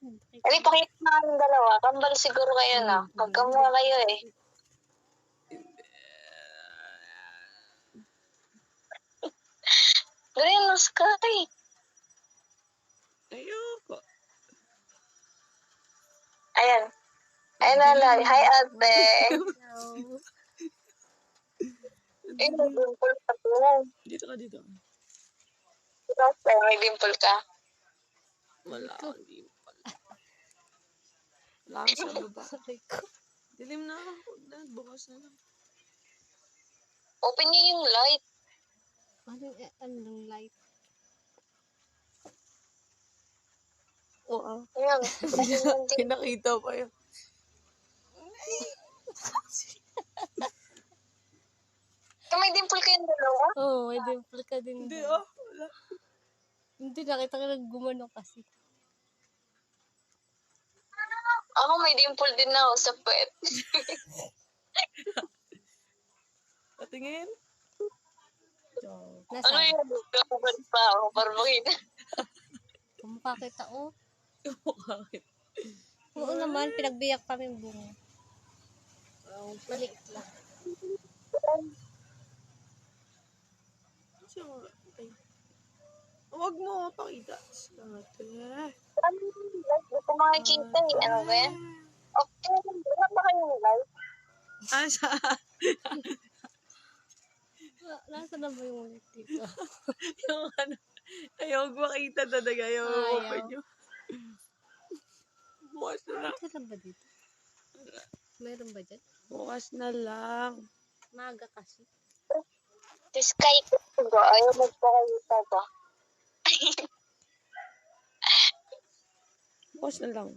Hindi, pakita na kami dalawa. Kambal siguro kayo na. Magkamukha kayo eh. Green no sky. Ayoko. Ayan. Ay, nalay. Hi, ate. Eh, may dimple ka po. Dito ka, dito. May dimple ka. Wala akong dimple. Wala akong sa baba. Dilim na ako. Bukas na lang. Open niyo yung light. Anong light? Oo. Ayan. Pinakita pa yun. May dimple kayong dalawa? Oo, may dimple ka din. Hindi, doon. wala. Hindi, nakita ka nag-gumano kasi. Ako may dimple din ako sa puwet. Patingin. Ano Nasaan? yun? Kakabal pa ako. Para makita. Kumukha kita, oh. Bakit? Oo naman, pinagbiyak kami yung bunga. Maliit lang. Huwag mo pakita sa atin. Hindi ko makikita eh. Ano ba yan? Okay. Wala ba kayong light? Asa? Nasaan na ba yung ulit dito? Yung ano, ayaw makita talaga yung Ayaw. open nyo. Bukas na lang. Nasaan ba dito? Meron ba dyan? Bukas na lang. Maga kasi. Si Sky ko ba? Ayaw magpakita ba? Bukas na lang.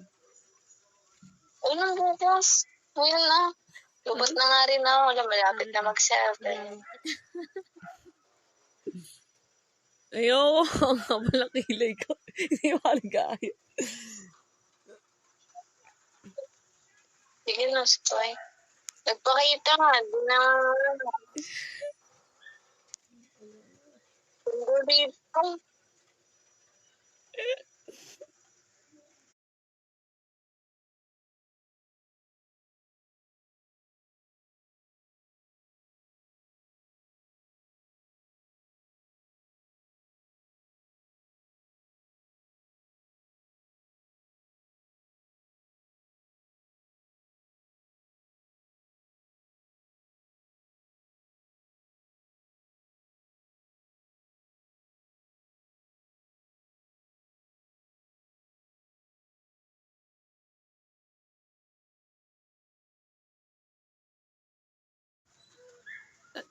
Unang bukas. Ngayon na. Lubot na nga rin ako. Malapit na mag-7. Ayaw, ang kapal ang kilay ko. Hindi maligaya. Sige na, Sky. Nagpakita nga. Di na. Hindi dito.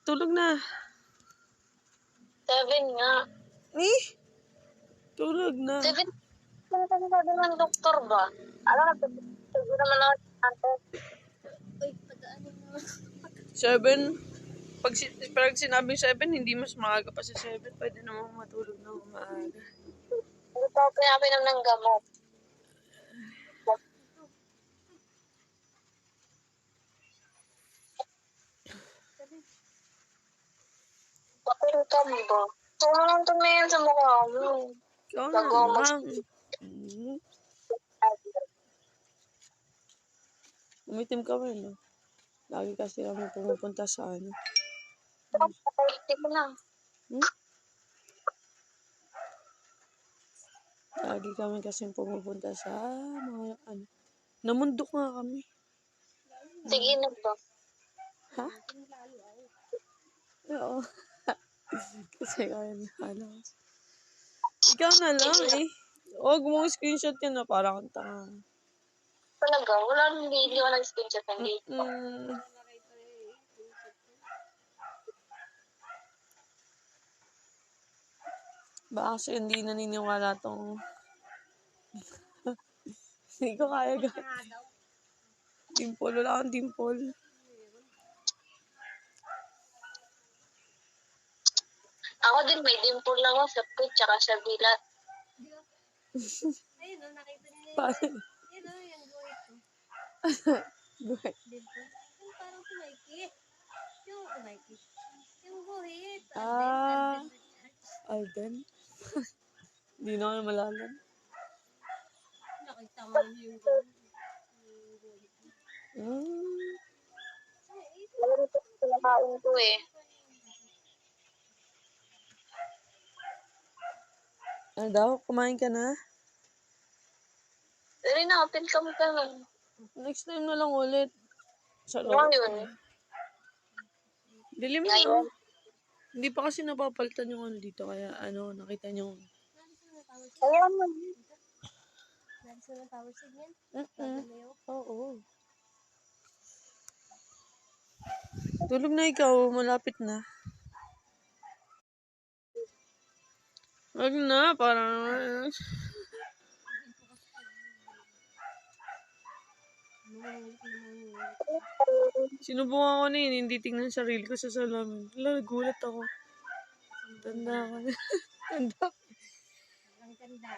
Tulog na. 7 nga. Eh? Tulog na. 7. Ano sabi ng doktor ba? Alam na, siguro naman ako natin. Uy, padaanin mo. 7. Pag sinabing 7, hindi mas maaga pa sa 7. Pwede namang matulog na maaga. Hindi pa ako pinapinom ng gamot. Pakirutam ba? Ito mo lang tumingin sa mukha mo. Ikaw na Bago ako lang. Umitim ka rin, no? Lagi kasi kami pumupunta sa ano. Hindi ko na. Lagi kami kasi pumupunta sa mga ano. Namundok nga kami. Sige na ba? Ha? Oo. Kasi kaya na halos. Ikaw na lang eh. Huwag mong screenshot yan na parang kang tanga. Talaga, wala nang hindi ko nag-screenshot ng dito. Baka kasi hindi naniniwala tong hindi ko kaya gawin. Dimple, wala akong dimple. Ako din, may dimple lang ako sa pit, tsaka sa bilat. Ayun, nakita niya Paano? yun, yung guhit ko. Guhit. Dimple. Yung parang si Mikey. Yung Mikey. Yung guhit. Alden? Hindi na ako malalam. Nakita mo yung gano'n. Hmm. Meron pa kinakain ko eh. Ano daw? Kumain ka na? Dali na, open ka mo ka nun. Next time na lang ulit. Sa Ngayon. Dilim na. Ngayon. Hindi pa kasi napapalitan yung ano dito. Kaya ano, nakita nyo. Ayan mo. Nagsa ng tower signal? Oo. Tulog na ikaw. Malapit na. Wag na. Parang... Sinubukan ko na yun. Hindi tingnan sarili ko sa salamin. Wala, nagulat ako. Tanda ko na. Tanda. Ang ganda.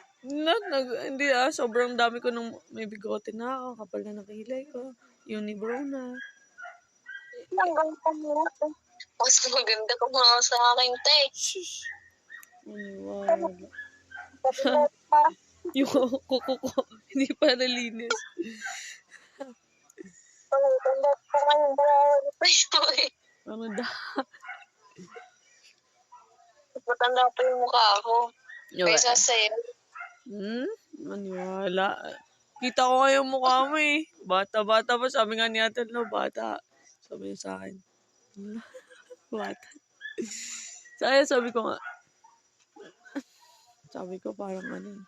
Hindi sobrang dami ko nung may bigote na ako. Kapal na ng kilay ko. Unibrow na. Ang ganda mo. Mas maganda ka mga sa akin, te. Shush. Maniwala. Parang Yung kuko ko. Hindi pa nalinis. ganda pa ngayon. Ano da? Matanda pa yung mukha ko. Kaysa sa'yo. Maniwala. Kita ko nga yung mukha mo eh. Bata-bata pa. Sabi nga ni Ate no, bata. Sabi niya sa akin. Bata. Sabi ko nga. Sabi ko parang ano eh.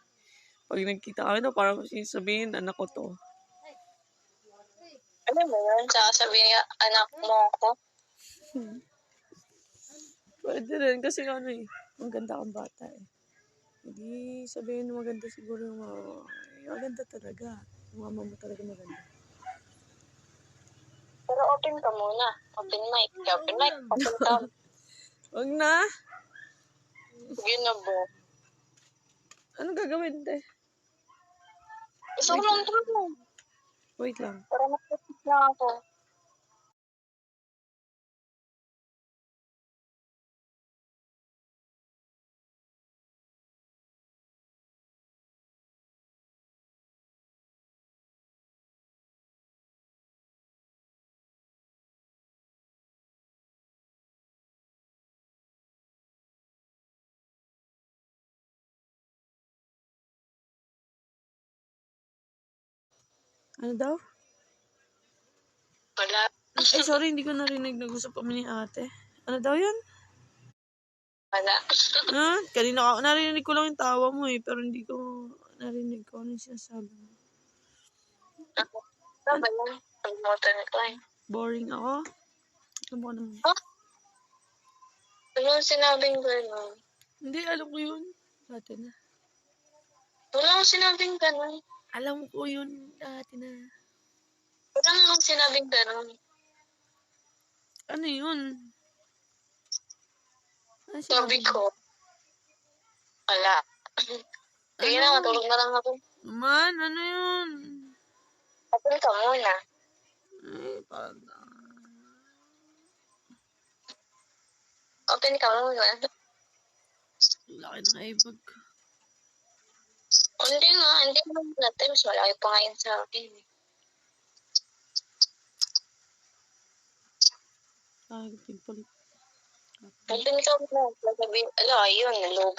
Pag nagkita kami na parang sabihin, anak ko to. Ano mo yun? Sasabihin niya, anak mo ko. Pwede rin kasi ano eh. Maganda kang bata eh. Hindi sabihin maganda siguro yung mama. Maganda talaga. Yung mama mo talaga maganda. Pero open ka muna. Open mic. Open mic. Open cam. Wag na. Sige na bo. Anong gagawin te? Gusto ko lang ito. Wait lang. Para matapos na ako. Ano daw? Wala. Ay, sorry, hindi ko narinig. Nag-usap kami ni ate. Ano daw yun? Wala. Kanina narinig ko lang yung tawa mo eh. Pero hindi ko narinig ko ano yung sinasabi mo. Ano ba yan? Pag-motor ko eh. Boring ako? Ano ba naman? Huh? Ano yung sinabing gano'n? Hindi, alam ko yun. Dati na. Wala akong sinabing gano'n. Alam ko yun dati na. Wala akong sinabing gano'n. Ano yun? Ano Sabi ko, wala. Sige na, matulog na lang ako. Man, ano yun? Open ka muna. Ay, parang... Open ka muna. Laki ng ibag. Hindi nga, hindi naman natin. Mas malaki pa nga yun sa akin. Pimple. Open ka muna. Sabi, ala, ayun, nalog.